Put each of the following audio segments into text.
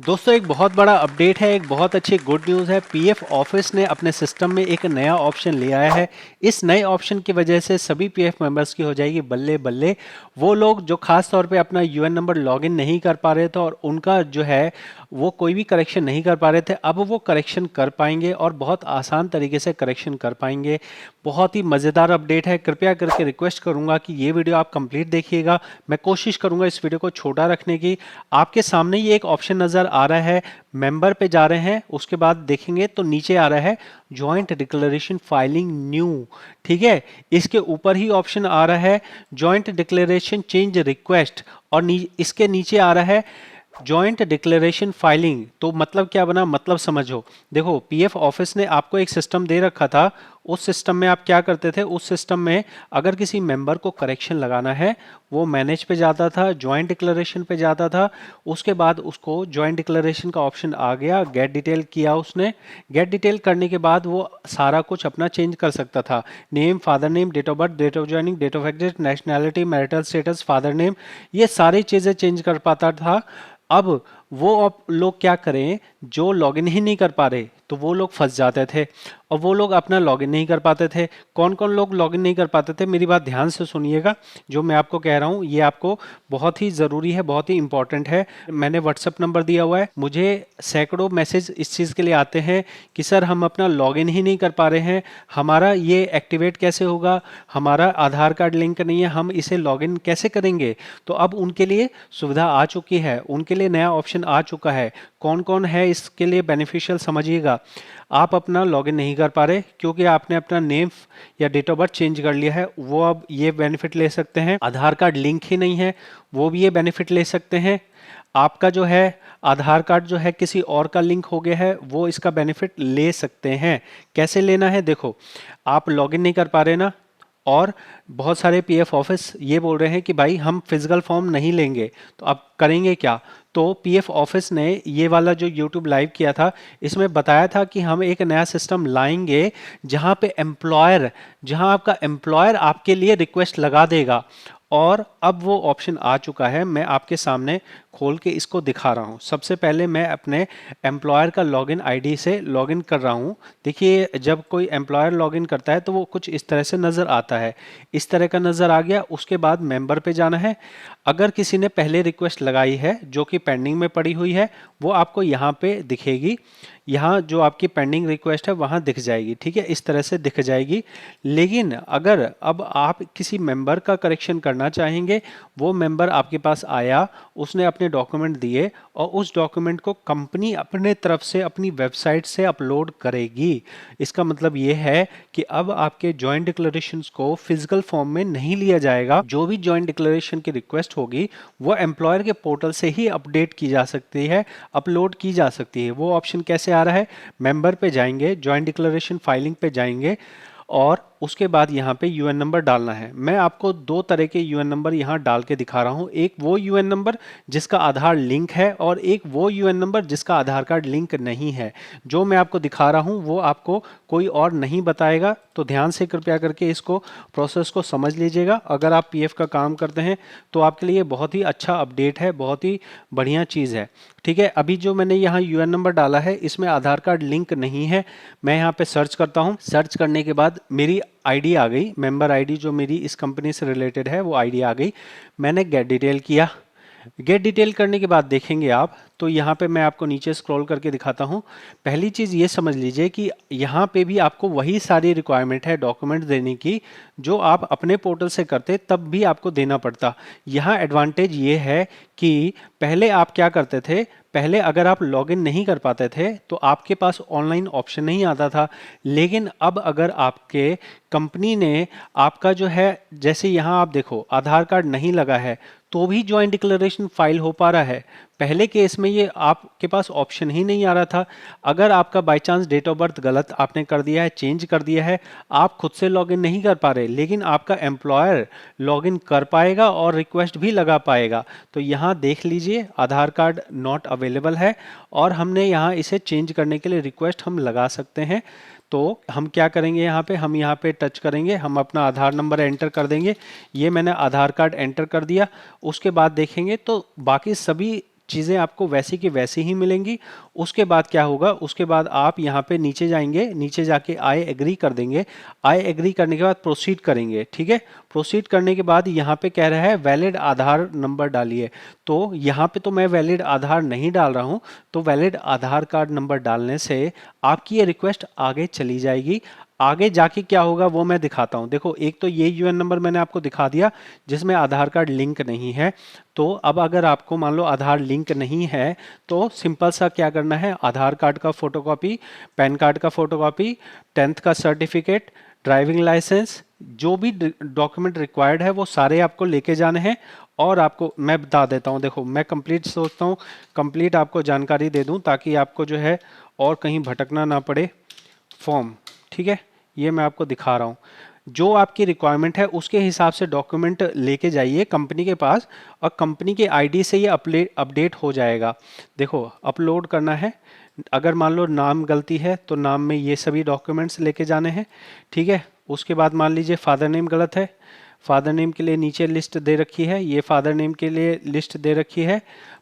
दोस्तों एक बहुत बड़ा अपडेट है, एक बहुत अच्छी गुड न्यूज़ है। पीएफ ऑफिस ने अपने सिस्टम में एक नया ऑप्शन ले आया है। इस नए ऑप्शन की वजह से सभी पीएफ मेंबर्स की हो जाएगी बल्ले बल्ले। वो लोग जो खास तौर पे अपना यूएन नंबर लॉगिन नहीं कर पा रहे थे और उनका जो है वो कोई भी करेक्शन नहीं कर पा रहे थे, अब वो करेक्शन कर पाएंगे और बहुत आसान तरीके से करेक्शन कर पाएंगे। बहुत ही मज़ेदार अपडेट है। कृपया करके रिक्वेस्ट करूंगा कि ये वीडियो आप कंप्लीट देखिएगा। मैं कोशिश करूंगा इस वीडियो को छोटा रखने की। आपके सामने ये एक ऑप्शन नज़र आ रहा है, मेंबर पे जा रहे हैं, उसके बाद देखेंगे तो नीचे आ रहा है जॉइंट डिक्लेरेशन फाइलिंग न्यू। ठीक है, इसके ऊपर ही ऑप्शन आ रहा है जॉइंट डिक्लेरेशन चेंज रिक्वेस्ट और इसके नीचे आ रहा है जॉइंट डिक्लेरेशन फाइलिंग। तो मतलब क्या बना, मतलब समझो। देखो, पीएफ ऑफिस ने आपको एक सिस्टम दे रखा था। उस सिस्टम में आप क्या करते थे, उस सिस्टम में अगर किसी मेंबर को करेक्शन लगाना है, वो मैनेज पे जाता था, जॉइंट डिक्लेरेशन पे जाता था। उसके बाद उसको जॉइंट डिक्लेरेशन का ऑप्शन आ गया, गेट डिटेल किया उसने। गेट डिटेल करने के बाद वो सारा कुछ अपना चेंज कर सकता था। Name, father name, date of birth, date of joining, date of exit, nationality, marital status, father name, ये सारी चीज़ें चेंज कर पाता था। अब वो अब लोग क्या करें, जो लॉगिन ही नहीं कर पा रहे तो वो लोग फंस जाते थे और वो लोग अपना लॉगिन नहीं कर पाते थे। कौन कौन लोग लॉगिन नहीं कर पाते थे, मेरी बात ध्यान से सुनिएगा। जो मैं आपको कह रहा हूँ ये आपको बहुत ही ज़रूरी है, बहुत ही इंपॉर्टेंट है। मैंने व्हाट्सएप नंबर दिया हुआ है, मुझे सैकड़ों मैसेज इस चीज़ के लिए आते हैं कि सर हम अपना लॉगिन ही नहीं कर पा रहे हैं, हमारा ये एक्टिवेट कैसे होगा, हमारा आधार कार्ड लिंक नहीं है, हम इसे लॉगिन कैसे करेंगे। तो अब उनके लिए सुविधा आ चुकी है, उनके लिए नया ऑप्शन आ चुका है। कौन कौन है इसके लिए बेनिफिशियल समझिएगा। आप अपना लॉगिन नहीं कर पा रहे क्योंकि आपने अपना नेम या डेट ऑफ बर्थ चेंज कर लिया है, वो अब ये बेनिफिट ले सकते हैं। आधार कार्ड लिंक ही नहीं है, वो भी ये बेनिफिट ले सकते हैं। आपका जो है आधार कार्ड जो है किसी और का लिंक हो गया है, वो इसका बेनिफिट ले सकते हैं। कैसे लेना है, देखो, आप लॉगिन नहीं कर पा रहे ना, और बहुत सारे पीएफ ऑफिस ये बोल रहे हैं कि भाई हम फिजिकल फॉर्म नहीं लेंगे, तो आप करेंगे क्या। तो पीएफ ऑफिस ने ये वाला जो यूट्यूब लाइव किया था, इसमें बताया था कि हम एक नया सिस्टम लाएंगे जहां पे एम्प्लॉयर, जहां आपका एम्प्लॉयर आपके लिए रिक्वेस्ट लगा देगा। और अब वो ऑप्शन आ चुका है, मैं आपके सामने खोल के इसको दिखा रहा हूँ। सबसे पहले मैं अपने एम्प्लॉयर का लॉगिन आईडी से लॉगिन कर रहा हूँ। देखिए, जब कोई एम्प्लॉयर लॉगिन करता है तो वो कुछ इस तरह से नज़र आता है, इस तरह का नज़र आ गया। उसके बाद मेंबर पे जाना है। अगर किसी ने पहले रिक्वेस्ट लगाई है जो कि पेंडिंग में पड़ी हुई है, वो आपको यहाँ पे दिखेगी। यहाँ जो आपकी पेंडिंग रिक्वेस्ट है वहाँ दिख जाएगी। ठीक है, इस तरह से दिख जाएगी। लेकिन अगर अब आप किसी मेंबर का करेक्शन करना चाहेंगे, वो मेंबर आपके पास आया, उसने अपने डॉक्यूमेंट दिए और उस डॉक्यूमेंट को कंपनी अपने तरफ से अपनी वेबसाइट से अपलोड करेगी। इसका मतलब ये है कि अब आपके जॉइंट डिक्लेरेशंस को फिजिकल फॉर्म में नहीं लिया जाएगा। जो भी जॉइंट डिक्लेरेशन की रिक्वेस्ट होगी वो एम्प्लॉयर के पोर्टल से ही अपडेट की जा सकती है, अपलोड की जा सकती है। वो ऑप्शन कैसे आ रहा है, मेंबर पे जाएंगे, जॉइंट डिक्लेरेशन फाइलिंग पे जाएंगे और उसके बाद यहाँ पे यूएन नंबर डालना है। मैं आपको दो तरह के यूएन नंबर यहाँ डाल के दिखा रहा हूँ। एक वो यूएन नंबर जिसका आधार लिंक है और एक वो यूएन नंबर जिसका आधार कार्ड लिंक नहीं है। जो मैं आपको दिखा रहा हूँ वो आपको कोई और नहीं बताएगा, तो ध्यान से कृपया करके इसको प्रोसेस को समझ लीजिएगा। अगर आप पीएफ का काम करते हैं तो आपके लिए बहुत ही अच्छा अपडेट है, बहुत ही बढ़िया चीज़ है। ठीक है, अभी जो मैंने यहाँ यूएन नंबर डाला है इसमें आधार कार्ड लिंक नहीं है। मैं यहाँ पे सर्च करता हूँ, सर्च करने के बाद मेरी आईडी आ गई, मेंबर आईडी जो मेरी इस कंपनी से रिलेटेड है वो आईडी आ गई। मैंने गेट डिटेल किया। गेट डिटेल करने के बाद देखेंगे आप, तो यहाँ पे मैं आपको नीचे स्क्रॉल करके दिखाता हूँ। पहली चीज़ ये समझ लीजिए कि यहाँ पे भी आपको वही सारी रिक्वायरमेंट है डॉक्यूमेंट देने की जो आप अपने पोर्टल से करते तब भी आपको देना पड़ता। यहाँ एडवांटेज ये है कि पहले आप क्या करते थे, पहले अगर आप लॉगिन नहीं कर पाते थे तो आपके पास ऑनलाइन ऑप्शन नहीं आता था। लेकिन अब अगर आपके कंपनी ने आपका जो है, जैसे यहाँ आप देखो आधार कार्ड नहीं लगा है तो भी जॉइंट डिक्लेरेशन फाइल हो पा रहा है। पहले केस में ये आपके पास ऑप्शन ही नहीं आ रहा था। अगर आपका by chance date of birth गलत आपने कर दिया है, चेंज कर दिया है, आप खुद से लॉगिन नहीं कर पा रहे, लेकिन आपका एम्प्लॉयर लॉगिन कर पाएगा और रिक्वेस्ट भी लगा पाएगा। तो यहाँ देख लीजिए आधार कार्ड नॉट अवेलेबल है और हमने यहाँ इसे चेंज करने के लिए रिक्वेस्ट हम लगा सकते हैं। तो हम क्या करेंगे, यहाँ पे हम यहाँ पे टच करेंगे, हम अपना आधार नंबर एंटर कर देंगे। ये मैंने आधार कार्ड एंटर कर दिया। उसके बाद देखेंगे तो बाकी सभी चीज़ें आपको वैसी की वैसी ही मिलेंगी। उसके बाद क्या होगा, उसके बाद आप यहाँ पे नीचे जाएंगे, नीचे जाके आई एग्री कर देंगे। आई एग्री करने के बाद प्रोसीड करेंगे, ठीक है। प्रोसीड करने के बाद यहाँ पे कह रहा है वैलिड आधार नंबर डालिए। तो यहाँ पे तो मैं वैलिड आधार नहीं डाल रहा हूँ, तो वैलिड आधार कार्ड नंबर डालने से आपकी ये रिक्वेस्ट आगे चली जाएगी। आगे जाके क्या होगा वो मैं दिखाता हूं। देखो, एक तो ये यूएन नंबर मैंने आपको दिखा दिया जिसमें आधार कार्ड लिंक नहीं है। तो अब अगर आपको मान लो आधार लिंक नहीं है तो सिंपल सा क्या करना है, आधार कार्ड का फोटोकॉपी, पैन कार्ड का फोटोकॉपी, 10th का सर्टिफिकेट, ड्राइविंग लाइसेंस, जो भी डॉक्यूमेंट रिक्वायर्ड है वो सारे आपको लेके जाने हैं। और आपको मैं बता देता हूँ, देखो मैं कंप्लीट सोचता हूँ, कंप्लीट आपको जानकारी दे दूँ ताकि आपको जो है और कहीं भटकना ना पड़े। फॉर्म, ठीक है, ये मैं आपको दिखा रहा हूँ। जो आपकी रिक्वायरमेंट है उसके हिसाब से डॉक्यूमेंट लेके जाइए कंपनी के पास, और कंपनी के आईडी से ये अपडेट हो जाएगा। देखो, अपलोड करना है। अगर मान लो नाम गलती है तो नाम में ये सभी डॉक्यूमेंट्स लेके जाने हैं, ठीक है। उसके बाद मान लीजिए फादर नेम गलत है, फादर नेम के लिए नीचे लिस्ट दे रखी है, ये फादर नेम के लिए लिस्ट दे रखी है।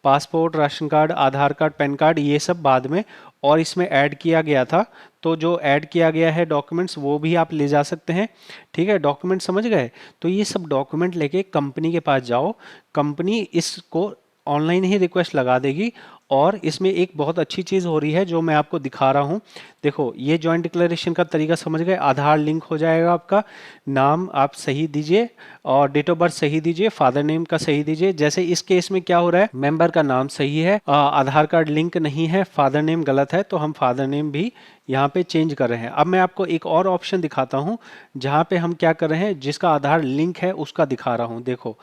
पासपोर्ट, राशन कार्ड, आधार कार्ड, पैन कार्ड, ये सब बाद में और इसमें ऐड किया गया था। तो जो ऐड किया गया है डॉक्यूमेंट्स वो भी आप ले जा सकते हैं, ठीक है। डॉक्यूमेंट समझ गए? तो ये सब डॉक्यूमेंट लेके कंपनी के पास जाओ, कंपनी इसको ऑनलाइन ही रिक्वेस्ट लगा देगी। और इसमें एक बहुत अच्छी चीज़ हो रही है जो मैं आपको दिखा रहा हूँ। देखो, ये जॉइंट डिक्लेरेशन का तरीका समझ गए। आधार लिंक हो जाएगा, आपका नाम आप सही दीजिए और डेट ऑफ बर्थ सही दीजिए, फादर नेम का सही दीजिए। जैसे इस केस में क्या हो रहा है, मेंबर का नाम सही है, आधार कार्ड लिंक नहीं है, फादर नेम गलत है, तो हम फादर नेम भी यहाँ पे चेंज कर रहे हैं। अब मैं आपको एक और ऑप्शन दिखाता हूँ जहाँ पे हम क्या कर रहे हैं, जिसका आधार लिंक है उसका दिखा रहा हूँ। देखो,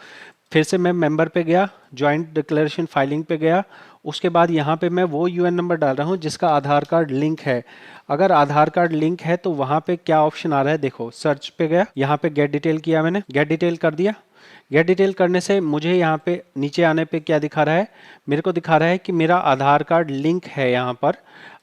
फिर से मैं मेंबर पे गया, जॉइंट डिक्लेरेशन फाइलिंग पे गया, उसके बाद यहाँ पे मैं वो यूएन नंबर डाल रहा हूँ जिसका आधार कार्ड लिंक है। अगर आधार कार्ड लिंक है तो वहाँ पे क्या ऑप्शन आ रहा है, देखो सर्च पे गया, यहाँ पे गेट डिटेल किया, मैंने गेट डिटेल कर दिया। गेट डिटेल करने से मुझे यहाँ पे नीचे आने पे क्या दिखा रहा है, मेरे को दिखा रहा है कि मेरा आधार कार्ड लिंक है। यहाँ पर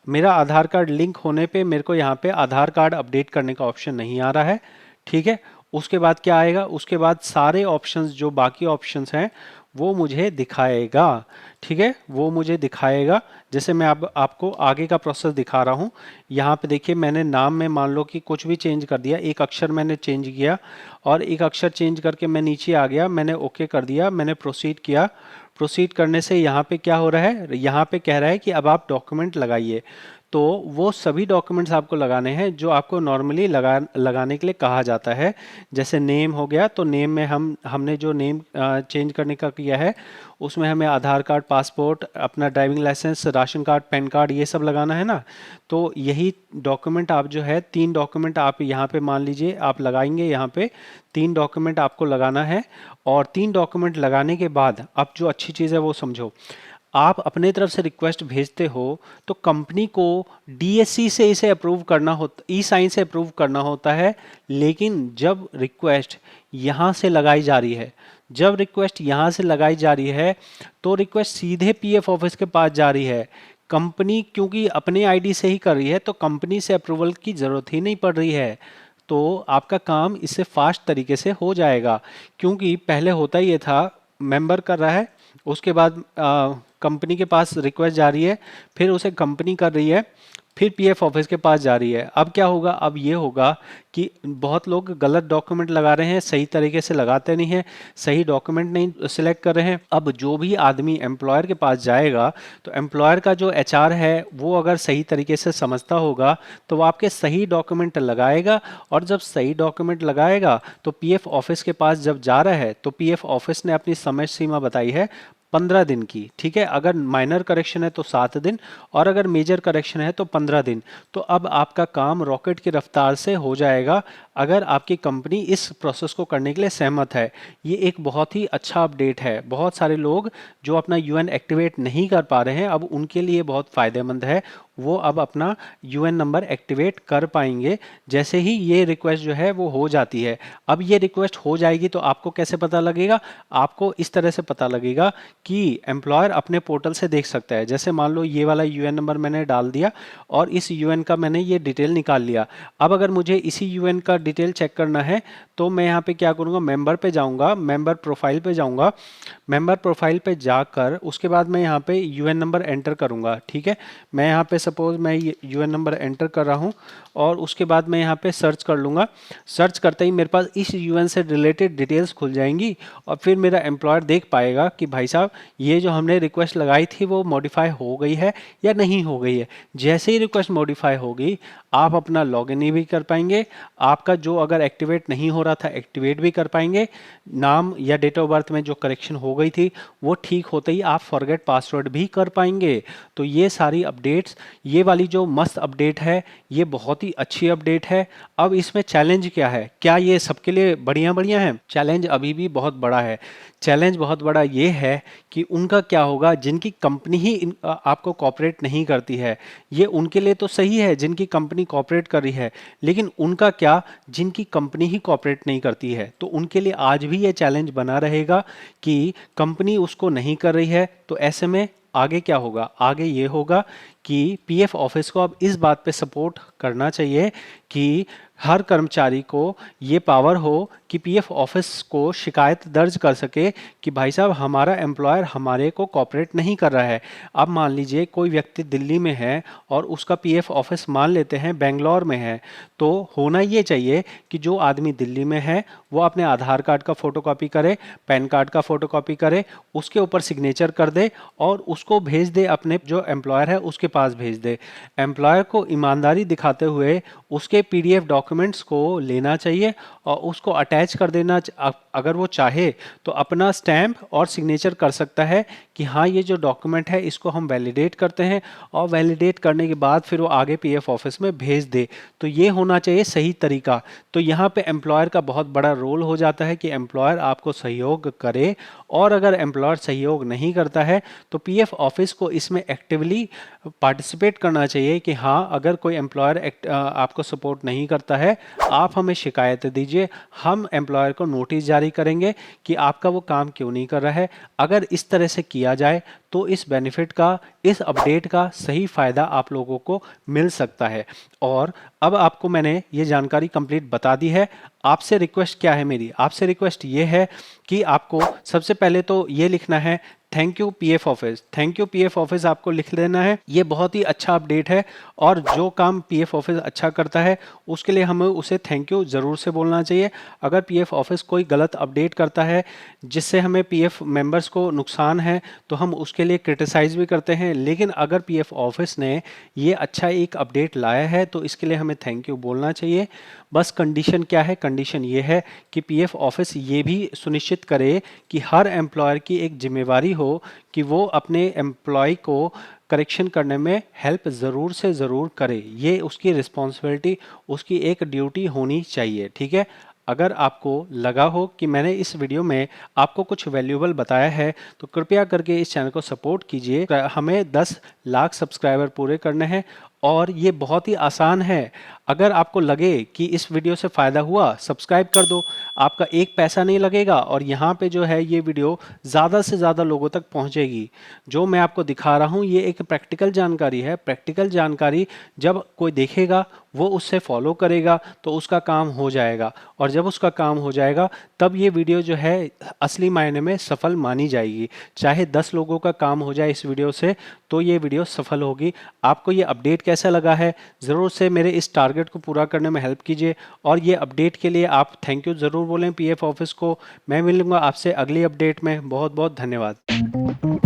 मेरा आधार कार्ड लिंक होने पे मेरे को यहाँ पे आधार कार्ड अपडेट करने का ऑप्शन नहीं आ रहा है, ठीक है। उसके बाद क्या आएगा, उसके बाद सारे ऑप्शंस जो बाकी ऑप्शंस हैं वो मुझे दिखाएगा, ठीक है, वो मुझे दिखाएगा। जैसे मैं अब आपको आगे का प्रोसेस दिखा रहा हूँ। यहाँ पे देखिए, मैंने नाम में मान लो कि कुछ भी चेंज कर दिया, एक अक्षर मैंने चेंज किया और एक अक्षर चेंज करके मैं नीचे आ गया, मैंने ओके कर दिया, मैंने प्रोसीड किया। प्रोसीड करने से यहाँ पे क्या हो रहा है, यहाँ पे कह रहा है कि अब आप डॉक्यूमेंट लगाइए। तो वो सभी डॉक्यूमेंट्स आपको लगाने हैं जो आपको नॉर्मली लगाने के लिए कहा जाता है। जैसे नेम हो गया, तो नेम में हमने जो नेम चेंज करने का किया है उसमें हमें आधार कार्ड, पासपोर्ट, अपना driving licence, ration card, PAN card, ये सब लगाना है ना। तो यही डॉक्यूमेंट आप जो है 3 डॉक्यूमेंट आप यहाँ पे मान लीजिए आप लगाएंगे, यहाँ पे 3 डॉक्यूमेंट आपको लगाना है। और 3 डॉक्यूमेंट लगाने के बाद अब जो अच्छी चीज़ है वो समझो, आप अपने तरफ से रिक्वेस्ट भेजते हो तो कंपनी को डीएससी से इसे अप्रूव करना होता, ई साइन से अप्रूव करना होता है। लेकिन जब रिक्वेस्ट यहाँ से लगाई जा रही है, जब रिक्वेस्ट यहाँ से लगाई जा रही है तो रिक्वेस्ट सीधे पीएफ ऑफिस के पास जा रही है। कंपनी क्योंकि अपने आईडी से ही कर रही है तो कंपनी से अप्रूवल की ज़रूरत ही नहीं पड़ रही है। तो आपका काम इससे फास्ट तरीके से हो जाएगा। क्योंकि पहले होता ये था, मेंबर कर रहा है, उसके बाद कंपनी के पास रिक्वेस्ट जा रही है, फिर उसे कंपनी कर रही है, फिर पीएफ ऑफिस के पास जा रही है। अब क्या होगा, अब ये होगा कि बहुत लोग गलत डॉक्यूमेंट लगा रहे हैं, सही तरीके से लगाते नहीं हैं, सही डॉक्यूमेंट नहीं सिलेक्ट कर रहे हैं। अब जो भी आदमी एम्प्लॉयर के पास जाएगा तो एम्प्लॉयर का जो एचआर है वो अगर सही तरीके से समझता होगा तो वो आपके सही डॉक्यूमेंट लगाएगा। और जब सही डॉक्यूमेंट लगाएगा तो पीएफ ऑफिस के पास जब जा रहा है तो पीएफ ऑफिस ने अपनी समय सीमा बताई है 15 दिन की, ठीक है। अगर माइनर करेक्शन है तो 7 दिन और अगर मेजर करेक्शन है तो 15 दिन। तो अब आपका काम रॉकेट की रफ्तार से हो जाएगा अगर आपकी कंपनी इस प्रोसेस को करने के लिए सहमत है। ये एक बहुत ही अच्छा अपडेट है। बहुत सारे लोग जो अपना यूएन एक्टिवेट नहीं कर पा रहे हैं, अब उनके लिए बहुत फ़ायदेमंद है। वो अब अपना यूएन नंबर एक्टिवेट कर पाएंगे जैसे ही ये रिक्वेस्ट जो है वो हो जाती है। अब ये रिक्वेस्ट हो जाएगी तो आपको कैसे पता लगेगा, आपको इस तरह से पता लगेगा कि एम्प्लॉयर अपने पोर्टल से देख सकता है। जैसे मान लो ये वाला यूएन नंबर मैंने डाल दिया और इस यूएन का मैंने ये डिटेल निकाल लिया। अब अगर मुझे इसी यूएन का डिटेल चेक करना है तो मैं यहाँ पे क्या करूँगा, मेंबर पे जाऊँगा, मेंबर प्रोफाइल पे जाऊँगा, मेंबर प्रोफाइल पे जाकर उसके बाद मैं यहाँ पे यूएन नंबर एंटर करूँगा। ठीक है, मैं यहाँ पे सपोज मैं यूएन नंबर एंटर कर रहा हूँ और उसके बाद मैं यहाँ पे सर्च कर लूँगा। सर्च करते ही मेरे पास इस यूएन से रिलेटेड डिटेल्स खुल जाएंगी और फिर मेरा एम्प्लॉयर देख पाएगा कि भाई साहब ये जो हमने रिक्वेस्ट लगाई थी वो मॉडिफाई हो गई है या नहीं हो गई है। जैसे ही रिक्वेस्ट मॉडिफाई होगी आप अपना लॉगिन भी कर पाएंगे, आपका जो अगर एक्टिवेट नहीं हो रहा था एक्टिवेट भी कर पाएंगे, नाम या डेट ऑफ बर्थ में जो करेक्शन हो गई थी वो ठीक होते ही आप फॉरगेट पासवर्ड भी कर पाएंगे। तो ये सारी अपडेट्स, ये वाली जो मस्त अपडेट है ये बहुत ही अच्छी अपडेट है। अब इसमें चैलेंज क्या है, क्या ये सबके लिए बढ़िया बढ़िया है? चैलेंज अभी भी बहुत बड़ा है। चैलेंज बहुत बड़ा ये है कि उनका क्या होगा जिनकी कंपनी ही आपको कॉपरेट नहीं करती है। ये उनके लिए तो सही है जिनकी कंपनी कॉपरेट कर रही है, लेकिन उनका क्या जिनकी कंपनी ही कॉपरेट नहीं करती है? तो उनके लिए आज भी ये चैलेंज बना रहेगा कि कंपनी उसको नहीं कर रही है। तो ऐसे में आगे क्या होगा? आगे ये होगा कि पीएफ ऑफिस को अब इस बात पे सपोर्ट करना चाहिए कि हर कर्मचारी को ये पावर हो कि पीएफ ऑफिस को शिकायत दर्ज कर सके कि भाई साहब हमारा एम्प्लॉयर हमारे को कॉपरेट नहीं कर रहा है। अब मान लीजिए कोई व्यक्ति दिल्ली में है और उसका पीएफ ऑफिस मान लेते हैं बेंगलोर में है, तो होना ये चाहिए कि जो आदमी दिल्ली में है वो अपने आधार कार्ड का फोटोकॉपी करे, पैन कार्ड का फोटोकॉपी करे, उसके ऊपर सिग्नेचर कर दे और उसको भेज दे, अपने जो एम्प्लॉयर है उसके पास भेज दे। एम्प्लॉयर को ईमानदारी दिखाते हुए उसके पीडीएफ डॉक्यूमेंट्स को लेना चाहिए और उसको अटैच कर देना। अगर वो चाहे तो अपना स्टैम्प और सिग्नेचर कर सकता है कि हाँ ये जो डॉक्यूमेंट है इसको हम वैलिडेट करते हैं, और वैलिडेट करने के बाद फिर वो आगे पीएफ ऑफिस में भेज दे। तो ये होना चाहिए सही तरीका। तो यहाँ पे एम्प्लॉयर का बहुत बड़ा रोल हो जाता है कि एम्प्लॉयर आपको सहयोग करे, और अगर एम्प्लॉयर सहयोग नहीं करता है तो पीएफ ऑफिस को इसमें एक्टिवली पार्टिसिपेट करना चाहिए कि हाँ अगर कोई एम्प्लॉयर आपको सपोर्ट नहीं करता है आप हमें शिकायत दीजिए, हम एम्प्लॉयर को नोटिस जारी करेंगे कि आपका वो काम क्यों नहीं कर रहा है। अगर इस तरह से किया जाए तो इस बेनिफिट का, इस अपडेट का सही फायदा आप लोगों को मिल सकता है। और अब आपको मैंने ये जानकारी कंप्लीट बता दी है। आपसे रिक्वेस्ट क्या है मेरी? आपसे रिक्वेस्ट ये है कि आपको सबसे पहले तो ये लिखना है thank you PF office. Thank you PF office आपको लिख देना है। ये बहुत ही अच्छा अपडेट है और जो काम पीएफ ऑफिस अच्छा करता है उसके लिए हमें उसे थैंक यू ज़रूर से बोलना चाहिए। अगर पीएफ ऑफिस कोई गलत अपडेट करता है जिससे हमें पीएफ मेंबर्स को नुकसान है तो हम उसके लिए क्रिटिसाइज भी करते हैं, लेकिन अगर पीएफ ऑफिस ने ये अच्छा एक अपडेट लाया है तो इसके लिए हमें थैंक यू बोलना चाहिए। बस कंडीशन क्या है? कंडीशन ये है कि पीएफ ऑफिस ये भी सुनिश्चित करे कि हर एम्प्लॉयर की एक जिम्मेवारी हो कि वो अपने एम्प्लॉय को करेक्शन करने में हेल्प ज़रूर से ज़रूर करे। ये उसकी रिस्पॉन्सिबिलिटी, उसकी एक ड्यूटी होनी चाहिए। ठीक है, अगर आपको लगा हो कि मैंने इस वीडियो में आपको कुछ वैल्यूएबल बताया है तो कृपया करके इस चैनल को सपोर्ट कीजिए। हमें 10 लाख सब्सक्राइबर पूरे करने हैं और ये बहुत ही आसान है। अगर आपको लगे कि इस वीडियो से फ़ायदा हुआ सब्सक्राइब कर दो, आपका एक पैसा नहीं लगेगा और यहाँ पे जो है ये वीडियो ज़्यादा से ज़्यादा लोगों तक पहुँचेगी। जो मैं आपको दिखा रहा हूँ ये एक प्रैक्टिकल जानकारी है। प्रैक्टिकल जानकारी जब कोई देखेगा वो उससे फॉलो करेगा तो उसका काम हो जाएगा, और जब उसका काम हो जाएगा तब ये वीडियो जो है असली मायने में सफल मानी जाएगी। चाहे 10 लोगों का काम हो जाए इस वीडियो से तो ये वीडियो सफल होगी। आपको ये अपडेट कैसा लगा है ज़रूर से मेरे इस टारगेट को पूरा करने में हेल्प कीजिए, और ये अपडेट के लिए आप थैंक यू ज़रूर बोलें पीएफ ऑफिस को। मैं मिलूंगा आपसे अगली अपडेट में। बहुत बहुत धन्यवाद।